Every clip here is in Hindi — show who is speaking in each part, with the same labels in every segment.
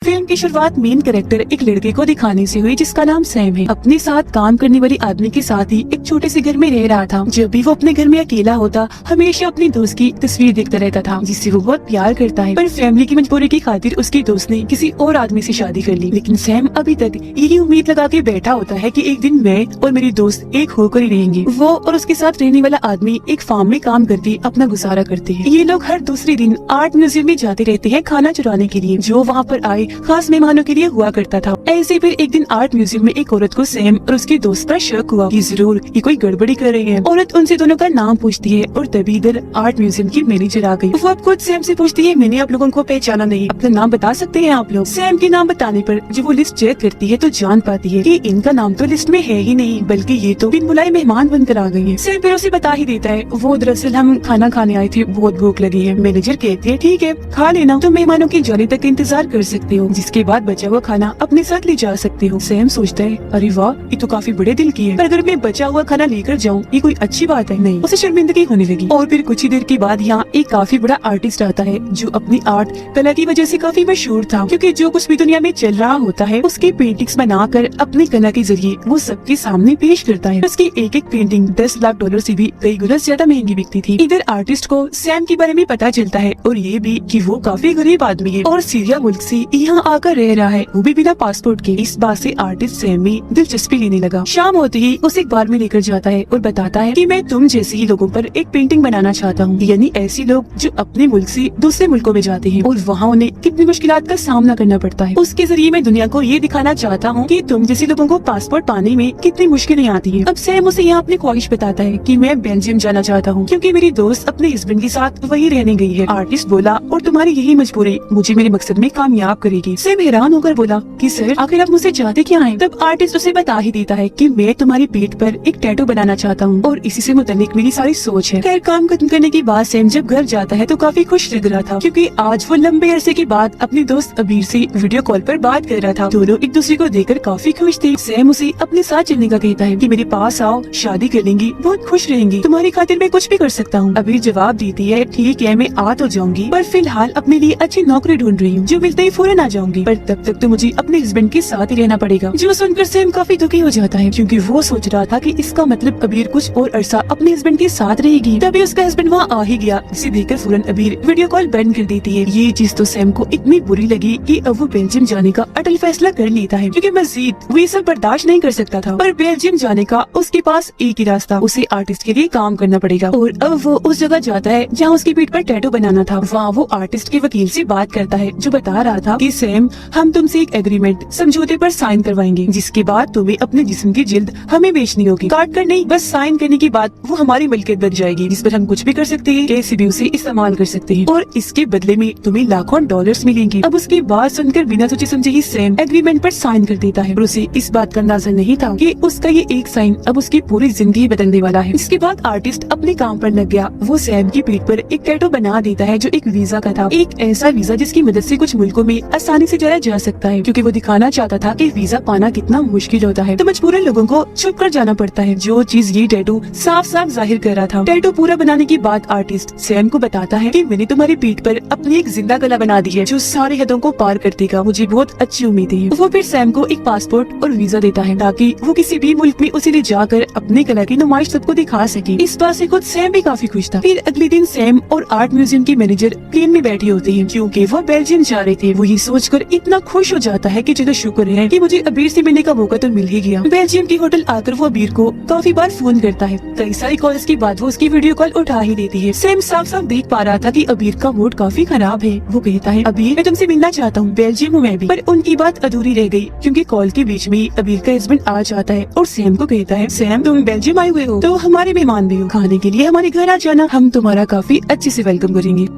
Speaker 1: फिल्म की शुरुआत मेन कैरेक्टर एक लड़के को दिखाने से हुई जिसका नाम सैम है। अपने साथ काम करने वाले आदमी के साथ ही एक छोटे से घर में रह रहा था। जब भी वो अपने घर में अकेला होता हमेशा अपनी दोस्त की तस्वीर देखता रहता था जिससे वो बहुत प्यार करता है। पर फैमिली की मजबूरी की खातिर उसकी दोस्त ने किसी और आदमी से शादी कर ली। लेकिन सैम अभी तक यही उम्मीद लगा के बैठा होता है कि एक दिन मैं और मेरी दोस्त एक होकर ही रहेंगे। वो और उसके साथ रहने वाला आदमी एक फार्म में काम करके अपना गुजारा करते हैं। ये लोग हर दूसरे दिन आर्ट म्यूजियम में जाते रहते हैं खाना चुराने के लिए, जो वहाँ पर आए खास मेहमानों के लिए हुआ करता था। ऐसे फिर एक दिन आर्ट म्यूजियम में एक औरत को सैम और उसके दोस्त पर शक हुआ कि जरूर ये कोई गड़बड़ी कर रही है। औरत उनसे दोनों का नाम पूछती है और तभी इधर आर्ट म्यूजियम की मैनेजर आ गई। वो अब खुद सैम से पूछती है, मैंने आप लोगों को पहचाना नहीं, अपना नाम बता सकते हैं आप लोग? सैम के नाम बताने पर जब वो लिस्ट चेक करती है तो जान पाती है कि इनका नाम तो लिस्ट में है ही नहीं, बल्कि ये तो बिन बुलाए मेहमान बनकर आ गई है। सैम फिर उसे बता ही देता है, वो दरअसल हम खाना खाने आए थे, बहुत भूख लगी है। मैनेजर कहती है, ठीक है खा लेना, तो मेहमानों के जाने तक इंतजार कर सकते हो, जिसके बाद बचा हुआ खाना अपने साथ ले जा सकते हो। सैम सोचता है, अरे वाह ये तो काफी बड़े दिल की है, पर अगर मैं बचा हुआ खाना लेकर जाऊँ ये कोई अच्छी बात है? नहीं, उसे शर्मिंदगी होने लगी। और फिर कुछ ही देर के बाद यहाँ एक काफी बड़ा आर्टिस्ट आता है जो अपनी आर्ट कला की वजह से काफी मशहूर था, क्योंकि जो कुछ भी दुनिया में चल रहा होता है उसकी पेंटिंग्स बनाकर अपनी कला के जरिए वो सबके सामने पेश करता है। उसकी एक एक पेंटिंग 10 लाख डॉलर से भी कई गुना ज्यादा महंगी बिकती थी। इधर आर्टिस्ट को सैम के बारे में पता चलता है और ये भी कि वो काफी गरीब आदमी है और सीरिया मुल्क से यहाँ आकर रह रहा है, वो भी बिना पासपोर्ट के। इस बात से आर्टिस्ट सैम में दिलचस्पी लेने लगा। शाम होते ही उसे एक बार में लेकर जाता है और बताता है कि मैं तुम जैसे ही लोगों पर एक पेंटिंग बनाना चाहता हूँ, यानी ऐसे लोग जो अपने मुल्क से दूसरे मुल्कों में जाते हैं और वहाँ उन्हें कितनी मुश्किलात का सामना करना पड़ता है। उसके जरिए मैं दुनिया को ये दिखाना चाहता हूँ कि तुम जैसे लोगों को पासपोर्ट पाने में कितनी मुश्किलें आती है। अब सैम उसे यहाँ अपनी ख्वाहिश बताता है कि मैं बेल्जियम जाना चाहता हूँ क्योंकि मेरी दोस्त अपने हस्बैंड के साथ वही रहने गई है। आर्टिस्ट बोला, और तुम्हारी यही मजबूरी मुझे मेरे मकसद में कामयाब करेगी। सैम हैरान होकर बोला कि सर आखिर आप मुझसे चाहते क्या हैं? तब आर्टिस्ट उसे बता ही देता है कि मैं तुम्हारी पीठ पर एक टैटू बनाना चाहता हूँ और इसी से मुताल्लिक मेरी सारी सोच है। खैर काम खत्म करने के बाद सैम जब घर जाता है तो काफी खुश लग रहा था, क्योंकि आज वो लंबे अरसे के बाद अपनी दोस्त अबीर से वीडियो कॉल पर बात कर रहा था। दोनों एक दूसरे को देखकर काफी खुश थे। सैम उसे अपने साथ चलने का कहता है कि मेरे पास आओ, शादी कर लेंगी, बहुत खुश रहेंगी, तुम्हारी खातिर मैं कुछ भी कर सकता हूँ। अबीर जवाब देती है, ठीक है मैं आ तो जाऊंगी, पर फिलहाल अपने लिए अच्छी नौकरी ढूंढ रही हूँ, जो मिलते ही फौरन आ जाऊंगी, पर तब तक तो मुझे अपने हस्बैंड के साथ ही रहना पड़ेगा। जो सुनकर सैम काफी दुखी हो जाता है, क्योंकि वो सोच रहा था कि इसका मतलब अबीर कुछ और अरसा अपने हस्बैंड के साथ रहेगी। तभी उसका हस्बैंड वहाँ आ ही गया, जिसे देखकर फौरन अबीर वीडियो कॉल बंद कर देती है। ये चीज तो सैम को इतनी बुरी लगी कि अब वो बेल्जियम जाने का अटल फैसला कर लेता है, क्योंकि मजीद वो ये सब बर्दाश्त नहीं कर सकता था। पर बेल्जियम जाने का उसके पास एक ही रास्ता, उसे आर्टिस्ट के लिए काम करना पड़ेगा। और अब वो उस जगह जाता है जहाँ उसकी पीठ पर टैटू बनाना था। वहाँ वो आर्टिस्ट के वकील से बात करता है, जो बता रहा था कि सैम हम तुमसे एक एग्रीमेंट समझौते पर साइन करवाएंगे, जिसके बाद तुम्हें अपने जिस्म की जिल्द हमें बेचनी होगी, काट कर नहीं, बस साइन करने के बाद वो हमारी मिल्कियत बन जाएगी, जिस पर हम कुछ भी कर सकते हैं, कैसे भी उसे इस्तेमाल कर सकते हैं, और इसके बदले में तुम्हें लाखों डॉलर्स मिलेंगे। अब उसकी बात सुनकर बिना सोचे समझे ही सैम एग्रीमेंट पर साइन कर देता है, और उसे इस बात का अंदाजा नहीं था कि उसका ये एक साइन अब उसकी पूरी जिंदगी बदलने वाला है। इसके बाद आर्टिस्ट अपने काम पर लग गया। वो सैम की पीठ पर एक टैटू बना देता है जो एक वीजा का था, एक ऐसा वीजा जिसकी मदद से कुछ मुल्कों में आसानी से जाया जा सकता है, क्योंकि वो दिखाना चाहता था कि वीजा पाना कितना मुश्किल होता है, तो मजबूरन लोगों को छुप कर जाना पड़ता है, जो चीज ये टैटू साफ साफ जाहिर कर रहा था। टैटू पूरा बनाने के बाद आर्टिस्ट सैम को बताता है कि मैंने तुम्हारी पीठ पर अपनी एक जिंदा गला बना दी है, जो सारे हदों को पार कर देगा, मुझे बहुत अच्छी उम्मीद है। वो फिर सैम को एक पासपोर्ट और वीजा देता है, ताकि वो किसी भी मुल्क में उसे ले जाकर अपनी कला की नुमाइश सबको दिखा सके। इस बात से खुद सैम भी काफी खुश था। फिर अगले दिन सैम और आर्ट म्यूजियम की मैनेजर प्लेन में बैठी होती है, क्योंकि वो बेल्जियम जा रहे थे। वो ये सोचकर इतना खुश हो जाता है कि चलो शुक्र है कि मुझे अबीर से मिलने का मौका तो मिल ही गया। बेल्जियम के होटल आकर वो अबीर को काफी बार फोन करता है। कई सारी कॉल्स के बाद वो उसकी वीडियो कॉल उठा ही देती है। सैम साफ साफ देख पा रहा था कि अबीर का मूड काफी खराब है। वो कहता है, अबीर मैं तुमसे मिलना चाहता हूँ, बेल्जियम हूँ मैं भी। पर उनकी बात अधूरी रह गई, क्योंकि कॉल के बीच में अबीर का हस्बैंड आ जाता है और सैम को कहता है, सैम तुम बेल्जियम आए हुए हो तो हमारे मेहमान भी हो, खाने के लिए हमारे घर आ जाना, हम तुम्हारा काफी अच्छे से वेलकम करेंगे।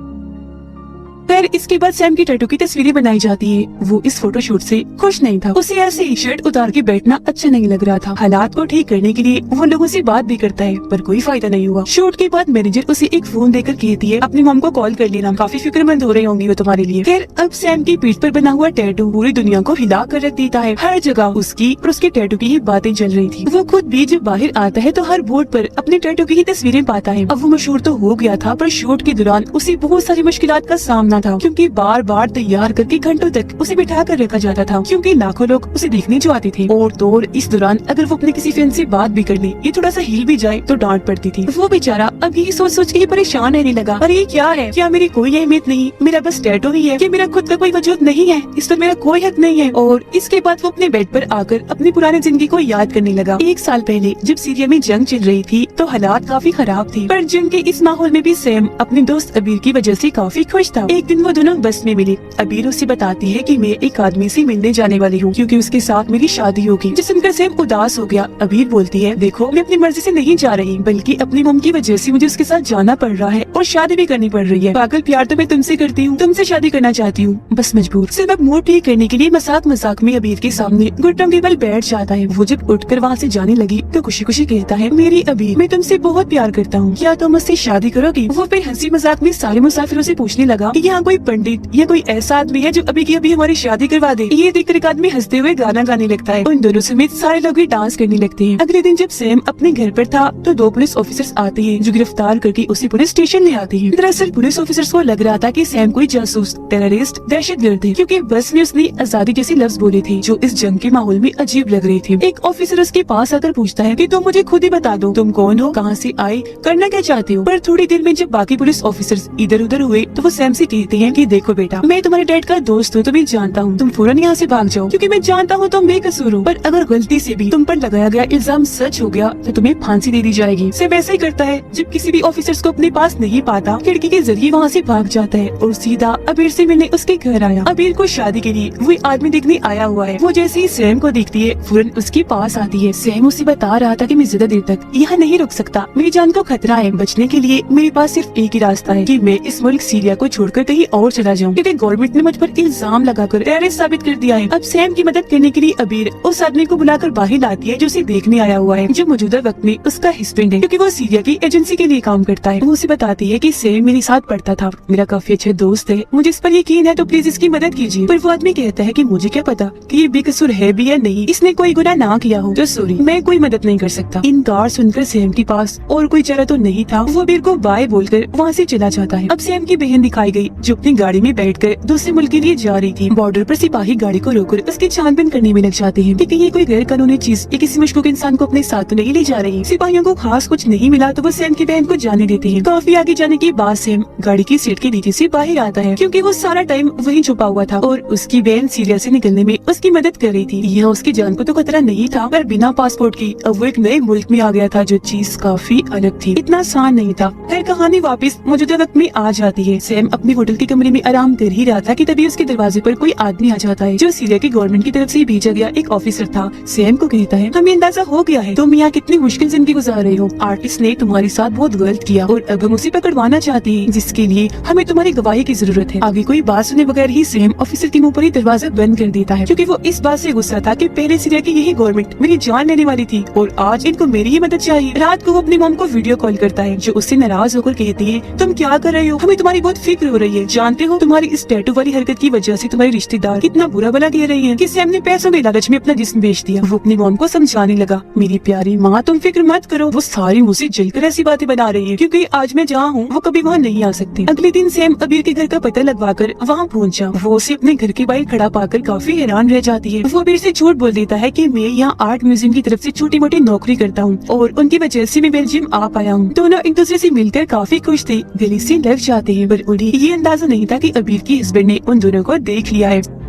Speaker 1: फिर इसके बाद सैम की टैटू की तस्वीरें बनाई जाती है। वो इस फोटोशूट से खुश नहीं था, उसे ऐसे ही शर्ट उतार के बैठना अच्छा नहीं लग रहा था। हालात को ठीक करने के लिए वो लोगों से बात भी करता है, पर कोई फायदा नहीं हुआ। शूट के बाद मैनेजर उसे एक फोन देकर कहती है, अपनी मॉम को कॉल कर लेना, काफी फिक्रमंद हो रही होंगी वो तुम्हारे लिए। फिर अब सैम की पीठ पर बना हुआ टैटू पूरी दुनिया को हिला कर रख देता है। हर जगह उसकी और उसके टैटू की ही बातें चल रही थी। वो खुद भी जब बाहर आता है तो हर बोर्ड पर अपने टैटू की ही तस्वीरें पाता है। अब वो मशहूर तो हो गया था, पर शूट के दौरान उसे बहुत सारी मुश्किलात का सामना करना था, क्योंकि बार बार तैयार करके घंटों तक उसे बिठा कर रखा जाता था, क्योंकि लाखों लोग उसे देखने जो आते थे। और इस दौरान अगर वो अपने किसी फ्रेंड से बात भी कर ले, ये थोड़ा सा हिल भी जाए तो डांट पड़ती थी। वो बेचारा अब यही सोच सोच के ही परेशान रहने लगा। अरे ये क्या है, क्या मेरी कोई अहमियत नहीं, मेरा बस टैटू ही है, कि मेरा खुद का कोई वजूद नहीं है, इस पर मेरा कोई हक नहीं है। और इसके बाद वो अपने बेड पर आकर अपनी पुरानी जिंदगी को याद करने लगा। 1 साल पहले जब सीरिया में जंग चल रही थी तो हालात काफी खराब थी, पर जंग के इस माहौल में भी सैम अपने दोस्त अबीर की वजह से काफी खुश था। एक दिन वो दोनों बस में मिले। अबीर उसे बताती है कि मैं एक आदमी से मिलने जाने वाली हूँ, क्योंकि उसके साथ मेरी शादी होगी, जिसे सुनकर सैम उदास हो गया। अबीर बोलती है, देखो मैं अपनी मर्जी से नहीं जा रही, बल्कि अपनी मम की वजह से मुझे उसके साथ जाना पड़ रहा है और शादी भी करनी पड़ रही है। पागल, प्यार तो मैं तुमसे करती हूँ, तुमसे शादी करना चाहती हूँ, बस मजबूर। सिर्फ अब मूड ठीक करने के लिए मजाक मजाक में अबीर के सामने घुटनों के बल बैठ जाता है। वो जब उठकर वहाँ से जाने लगी तो खुशी खुशी कहता है, मेरी अबीर, मैं तुमसे बहुत प्यार करता हूँ, क्या तुम मुझसे शादी करोगी? वो फिर हंसी मजाक में सारे मुसाफिरों से पूछने लगा कि यहाँ कोई पंडित या कोई ऐसा आदमी है जो अभी की अभी हमारी शादी करवा दे। ये देखकर एक आदमी हंसते हुए गाना गाने लगता है। उन दोनों समेत सारे लोग भी डांस करने लगते हैं। अगले दिन जब सैम अपने घर पर था तो 2 पुलिस ऑफिसर्स आते हैं जो गिरफ्तार करके उसे पुलिस स्टेशन ले आते हैं। दरअसल पुलिस ऑफिसर्स को लग रहा था कि सैम कोई जासूस, टेररिस्ट, दहशतगर्द है, क्योंकि बस में उसने आजादी जैसे लफ्ज बोले थे जो इस जंग के माहौल में अजीब लग रहे थे। एक ऑफिसर उसके पास आकर पूछता है कि तुम मुझे खुद ही बता दो, तुम कौन हो, कहाँ से आए, करना क्या चाहते हो? पर थोड़ी देर में जब बाकी पुलिस ऑफिसर्स इधर उधर हुए तो वो सैम से कहते हैं कि देखो बेटा, मैं तुम्हारे डैड का दोस्त हूँ, तुम्हें जानता हूँ, तुम फौरन यहाँ से भाग जाओ, क्योंकि मैं जानता हूँ तुम बेकसूर हो, पर अगर गलती से भी तुम पर लगाया गया इल्जाम सच हो गया तो तुम्हें फांसी दे दी जाएगी। सैम ऐसा ही करता है, जब किसी भी ऑफिसर्स को अपने पास नहीं पाता खिड़की के जरिए वहाँ से भाग जाता है और सीधा अबीर से मिलने उसके घर आया। अबीर को शादी के लिए वो आदमी देखने आया हुआ है। वो जैसे ही सैम को देखती है फौरन उसके पास आती है। सैम उसे बता रहा था कि मैं ज्यादा देर तक यहाँ नहीं रुक सकता, मेरी जान को खतरा है, बचने के लिए मेरे पास सिर्फ एक ही रास्ता है कि मैं इस मुल्क सीरिया को छोड़कर कहीं और चला जाऊँ, क्योंकि गवर्नमेंट ने मुझ पर इल्जाम लगाकर टेररिस्ट साबित कर दिया है। अब सैम की मदद करने के लिए अबीर उस आदमी को बुलाकर बाहर लाती है जो उसे देखने आया हुआ है, जो मौजूदा वक्त में उसका हस्बैंड है, क्योंकि वो सीरिया की एजेंसी के लिए काम करता है। वो उसे बताती है कि सैम मेरे साथ पढ़ता था, मेरा काफी अच्छा दोस्त है, मुझे इस पर यकीन है, तो प्लीज इसकी मदद कीजिए। पर वो आदमी कहता है कि मुझे क्या पता कि ये बेकसूर है भी या नहीं, इसने कोई गुनाह ना किया हो, तो सॉरी, मैं कोई मदद नहीं कर सकता। इनकार सुनकर सैम के पास और कोई चारा तो नहीं था। वो अबीर को बाय बोलकर वहाँ से चला जाता है। अब सैम की बहन दिखाई गई जो अपनी गाड़ी में बैठकर दूसरे मुल्क के लिए जा रही थी। बॉर्डर पर सिपाही गाड़ी को रोककर उसकी छानबीन करने में लग जाते हैं कि ये कोई गैर कानूनी चीज या किसी मशकूक इंसान को अपने साथ तो नहीं ले जा रही। सिपाहियों को खास कुछ नहीं मिला तो वो सैम की बहन को जाने देते हैं। काफी आगे जाने के बाद सैम गाड़ी की सीट के नीचे से बाहर आता है, क्योंकि वो सारा टाइम वहीं छुपा हुआ था और उसकी बहन सीरिया से निकलने में उसकी मदद कर रही थी। यहाँ उसकी जान को तो खतरा नहीं था, पर बिना पासपोर्ट की अब वो एक नए मुल्क में आ गया था, जो चीज काफी अलग थी। इतना आसान नहीं था। फिर कहानी वापस मौजूदा वक्त में आ जाती है। सैम अपने होटल के कमरे में आराम कर ही रहा था कि तभी उसके दरवाजे पर कोई आदमी आ जाता है, जो सीरिया की गवर्नमेंट की तरफ से भेजा गया एक ऑफिसर था। सैम को कहता है, हमें अंदाजा हो गया है तुम यहाँ कितनी मुश्किल जिंदगी गुजार रहे हो। आर्टिस्ट ने तुम्हारे साथ बहुत गलत किया और अब हम उसे पकड़वाना चाहते हैं, जिसके लिए हमें तुम्हारी गवाही की जरूरत है। आगे कोई बात सुने बगैर ही सैम ऑफिसर के मुंह पर ही दरवाजा बंद कर देता है, क्योंकि वो इस बात से गुस्सा था कि पहले सीरिया की यही गवर्नमेंट मेरी जान लेने वाली थी और आज इनको मेरी ही मदद चाहिए। रात को वो अपनी मॉम को वीडियो कॉल करता है, जो उससे नाराज होकर कहती है, तुम क्या कर रहे हो, हमें तुम्हारी बहुत फिक्र हो रही है, जानते हो तुम्हारी इस टैटू वाली हरकत की वजह से तुम्हारे रिश्तेदार कितना बुरा भला कह रहे हैं कि सैम ने पैसों के लालच में अपना जिस्म बेच दिया। वो अपनी मॉम को समझाने लगा, मेरी प्यारी माँ तुम फिक्र मत करो, वो सारी मुझसे जलकर ऐसी बातें बना रही है, क्योंकि आज मैं जहाँ हूँ वो कभी वहाँ नहीं आ सकती। अगले दिन सैम अबीर के घर का पता लगवाकर वहाँ पहुँचा। वो उसे अपने घर के बाहर खड़ा पाकर काफी हैरान रह जाती है। वो अबीर से झूठ बोल देता है कि मैं यहाँ आर्ट म्यूजियम की तरफ से छोटी मोटी नौकरी करता हूँ और उनकी वजह से मैं बेल्जियम आ पाया हूँ। दोनों एक दूसरे से मिलकर काफी खुश थे, गले से लग जाते हैं, पर उन्हें ये अंदाजा नहीं था कि अबीर की हस्बैंड ने उन दोनों को देख लिया है।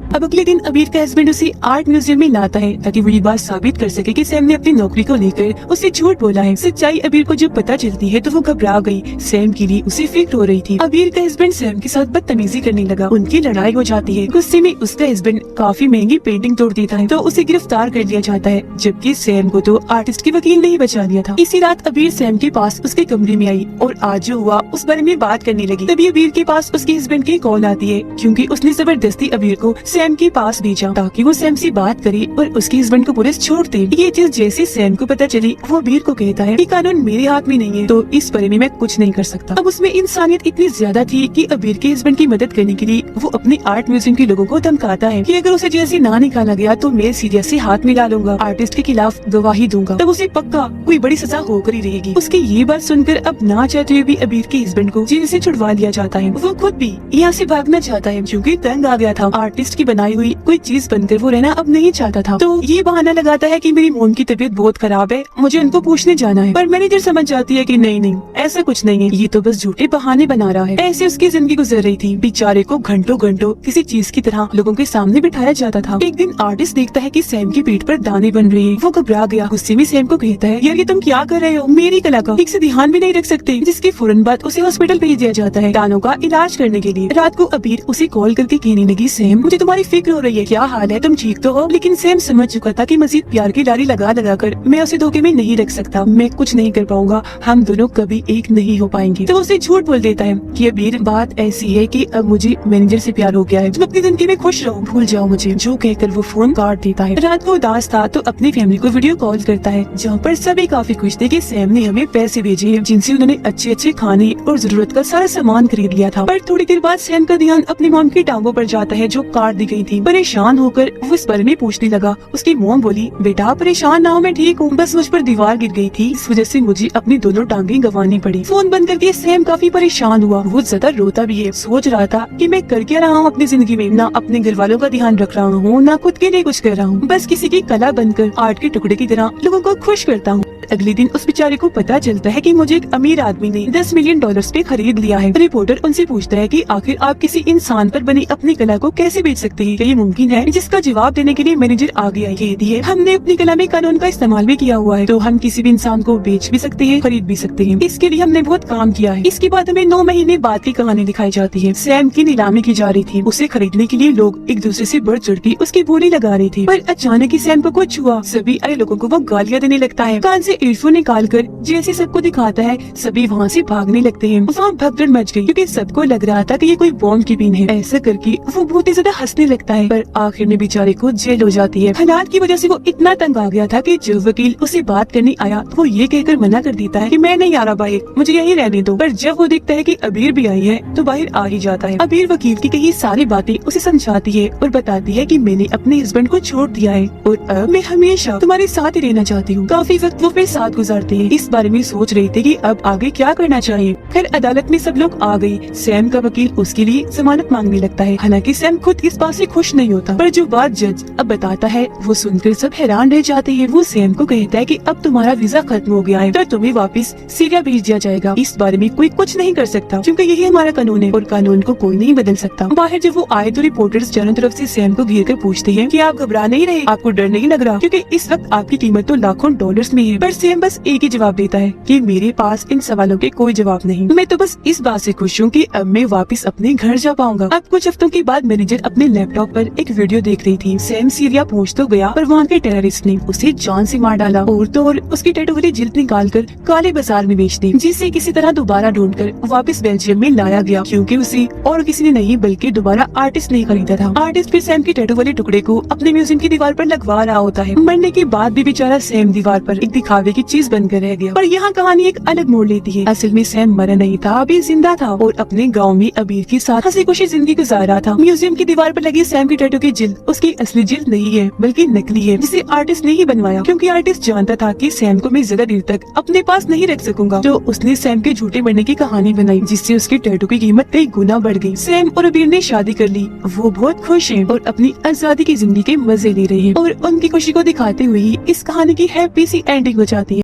Speaker 1: अब अगले दिन अबीर का हस्बैंड उसे आर्ट म्यूजियम में लाता है ताकि वो ये बात साबित कर सके कि सैम ने अपनी नौकरी को लेकर उसे झूठ बोला है। सच्चाई अबीर को जब पता चलती है तो वो घबरा गई। सैम के लिए उसे फिक्र हो रही थी। अबीर का हस्बैंड सैम के साथ बदतमीजी करने लगा, उनकी लड़ाई हो जाती है। गुस्से में उसका हस्बैंड काफी महंगी पेंटिंग तोड़ देता है तो उसे गिरफ्तार कर लिया जाता है, जबकि सैम को तो आर्टिस्ट के वकील ने ही बचा लिया था। इसी रात अबीर सैम के पास उसके कमरे में आई और आज जो हुआ उस बारे में बात करने लगी। तभी अबीर के पास उसके हस्बैंड की कॉल आती है, क्योंकि उसने जबरदस्ती अबीर को सैम के पास भेजा ताकि वो सैम से बात करे और उसके हस्बैंड को पुलिस छोड़ दे। ये चीज जैसे सैम को पता चली, वो अबीर को कहता है कि कानून मेरे हाथ में नहीं है, तो इस बारे में मैं कुछ नहीं कर सकता। अब उसमें इंसानियत इतनी ज्यादा थी कि अबीर के हस्बैंड की मदद करने के लिए वो अपने आर्ट म्यूजियम के लोगों को धमकाता है कि अगर उसे जैसे ना निकाला गया तो मैं सीरियस से हाथ मिला लूंगा, आर्टिस्ट के खिलाफ गवाही दूंगा, तब उसे पक्का कोई बड़ी सजा होकर ही रहेगी। उसकी ये बात सुनकर अब ना चाहते हुए भी अबीर के हस्बैंड को जेल से छुड़वा लिया जाता है। वो खुद भी यहाँ से भागना चाहता है क्योंकि तंग आ गया था। आर्टिस्ट की बनाई हुई कोई चीज बनकर वो रहना अब नहीं चाहता था, तो ये बहाना लगाता है कि मेरी मोम की तबीयत बहुत खराब है, मुझे उनको पूछने जाना है। पर मैनेजर समझ जाती है कि नहीं नहीं, ऐसा कुछ नहीं है, ये तो बस झूठे बहाने बना रहा है। ऐसे उसकी जिंदगी गुजर रही थी। बेचारे को घंटों घंटों किसी चीज की तरह लोगों के सामने बिठाया जाता था। एक दिन आर्टिस्ट देखता है कि सैम की पीठ पर दाने बन रही है। वो घबरा गया, गुस्से में सैम को कहता है, यार ये तुम क्या कर रहे हो, मेरी कला का ठीक से ध्यान भी नहीं रख सकते। जिसके फौरन बाद उसे हॉस्पिटल भेज दिया जाता है दानों का इलाज करने के लिए। रात को अबीर उसे कॉल करके कहने लगी, सैम मुझे तुम्हारी फिक्र हो रही है, क्या हाल है, तुम ठीक तो हो? लेकिन सैम समझ चुका था कि मजीद प्यार की डाली लगा लगा कर मैं उसे धोखे में नहीं रख सकता, मैं कुछ नहीं कर पाऊंगा, हम दोनों कभी एक नहीं हो पाएंगे। तो उसे झूठ बोल देता है कि अबीर बात ऐसी है कि अब मुझे मैनेजर से प्यार हो गया है, तुम अपनी जिंदगी में खुश रहो, भूल जाओ मुझे, जो कहकर वो फोन काट देता है। रात को उदास था तो अपनी फैमिली को वीडियो कॉल करता है, जहाँ पर सभी काफी खुश थे कि सैम ने हमें पैसे भेजे हैं जिनसे उन्होंने अच्छे अच्छे खाने और जरूरत का सारा सामान खरीद लिया था। पर थोड़ी देर बाद सैम का ध्यान अपनी मॉम की टांगों पर जाता है जो काट दी गई थी। परेशान होकर वो इस बारे में पूछने लगा। उसकी मॉम बोली, बेटा परेशान ना हो, मैं ठीक हूँ, बस मुझ पर दीवार गिर गई थी, इस वजह से मुझे अपनी दोनों टांगे गंवानी पड़ी। फोन बंद करके सैम काफी परेशान हुआ, वो ज्यादा रोता भी है। सोच रहा था कि मैं कर क्या रहा हूँ अपनी जिंदगी में, ना अपने घर वालों का ध्यान रख रहा हूँ, ना खुद के लिए कुछ कर रहा हूँ, बस किसी की कला बनकर आर्ट के टुकड़े की तरह लोगों को खुश करता हूँ। अगले दिन उस बेचारे को पता चलता है कि मुझे एक अमीर आदमी ने $10 मिलियन पे खरीद लिया है। रिपोर्टर उनसे पूछता है कि आखिर आप किसी इंसान पर बनी अपनी कला को कैसे बेच सकते हैं, क्या ये मुमकिन है? जिसका जवाब देने के लिए मैनेजर आ गया, कहती है, हमने अपनी कला में कानून का इस्तेमाल भी किया हुआ है, तो हम किसी भी इंसान को बेच भी सकते हैं, खरीद भी सकते हैं, इसके लिए हमने बहुत काम किया है। इसके बाद हमें 9 महीने बाद की कहानी दिखाई जाती है। सैम की नीलामी की जा रही थी, उसे खरीदने के लिए लोग एक दूसरे से बढ़ चढ़ के उसकी बोली लगा रही थी। पर अचानक ही सैम को कुछ हुआ, सभी आए लोगों को वो गालियाँ देने लगता है, कान से ईयरफोन निकाल कर जैसे सबको दिखाता है, सभी वहाँ से भागने लगते हैं। वहाँ भगदड़ मच गई क्योंकि सबको लग रहा था कि ये कोई बॉम्ब की पिन है। ऐसा करके वो बहुत ही ज्यादा हंसने लगता है, पर आखिर में बेचारे को जेल हो जाती है। हालात की वजह से वो इतना तंग आ गया था कि जो वकील उसे बात करने आया वो ये कहकर मना कर देता है कि मैं नहीं आ रहा बाहर, मुझे यहीं रहने दो। पर जब वो देखता है कि अबीर भी आई है तो बाहर आ ही जाता है। अबीर वकील की कही सारी बातें उसे समझाती है और बताती है कि मैंने अपने हस्बैंड को छोड़ दिया है और अब मैं हमेशा तुम्हारे साथ ही रहना चाहती हूँ। काफी वक्त वो फिर साथ गुजारते हैं। इस बारे में सोच रहे थे कि अब आगे क्या करना चाहिए। फिर अदालत में सब लोग आ गए। सैम का वकील उसके लिए जमानत मांगने लगता है। हालांकि सैम खुद इस बात से खुश नहीं होता, पर जो बात जज अब बताता है वो सुनकर सब हैरान रह जाते हैं। वो सैम को कहता है कि अब तुम्हारा वीजा खत्म हो गया है तो तुम्हें वापस सीरिया भेज दिया जाएगा। इस बारे में कोई कुछ नहीं कर सकता क्योंकि यही हमारा कानून है और कानून को कोई नहीं बदल सकता। बाहर जब वो आए तो रिपोर्टर्स चारों तरफ से सैम को घेर कर पूछते हैं कि आप घबरा नहीं रहे, आपको डर नहीं लग रहा, क्योंकि इस वक्त आपकी कीमत तो लाखों डॉलर्स में है। पर सैम बस एक ही जवाब देता है कि मेरे पास इन सवालों के कोई जवाब नहीं, मैं तो बस इस बात से खुश हूँ कि अब मैं वापस अपने घर जा पाऊंगा। अब कुछ हफ्तों के बाद मैनेजर अपने लैपटॉप पर एक वीडियो देख रही थी। सैम सीरिया पहुँच तो गया पर वहाँ के टेररिस्ट ने उसे जान से मार डाला और तो और उसकी टैटू वाली जिल्द निकाल कर काले बाजार में बेच दी, जिसे किसी तरह दोबारा ढूंढकर वापस बेल्जियम में लाया गया क्योंकि उसे और किसी ने नहीं बल्कि दोबारा आर्टिस्ट नहीं खरीदा था। आर्टिस्ट फिर सैम के टैटू वाले टुकड़े को अपने म्यूजियम की दीवार पर लगवा रहा होता है। मरने के बाद भी बेचारा सैम दीवार पर एक दिखावे की चीज बनकर रह गया। पर यहाँ कहानी एक अलग मोड़ लेती है। असल में सैम मरा नहीं था, अभी जिंदा था और अपने गाँव में अबीर के साथ हंसी खुशी जिंदगी गुजार रहा था। म्यूजियम की दीवार पर लगी सैम की टैटू की जिल्द उसकी असली जिल्द नहीं है बल्कि नकली है, जिसे आर्टिस्ट ने ही बनवाया क्योंकि आर्टिस्ट जानता था कि सैम को मैं ज्यादा देर तक अपने पास नहीं रख सकूंगा, तो उसने सैम के झूठे मरने की कहानी बनाई जिससे उसके टैटू की कीमत कई गुना बढ़ गई। सैम और अबीर ने शादी कर ली, वो बहुत खुश हैं और अपनी आजादी की जिंदगी के मजे ले रहे हैं और उनकी खुशी को दिखाते हुए ही इस कहानी की हैप्पी सी एंडिंग हो जाती है।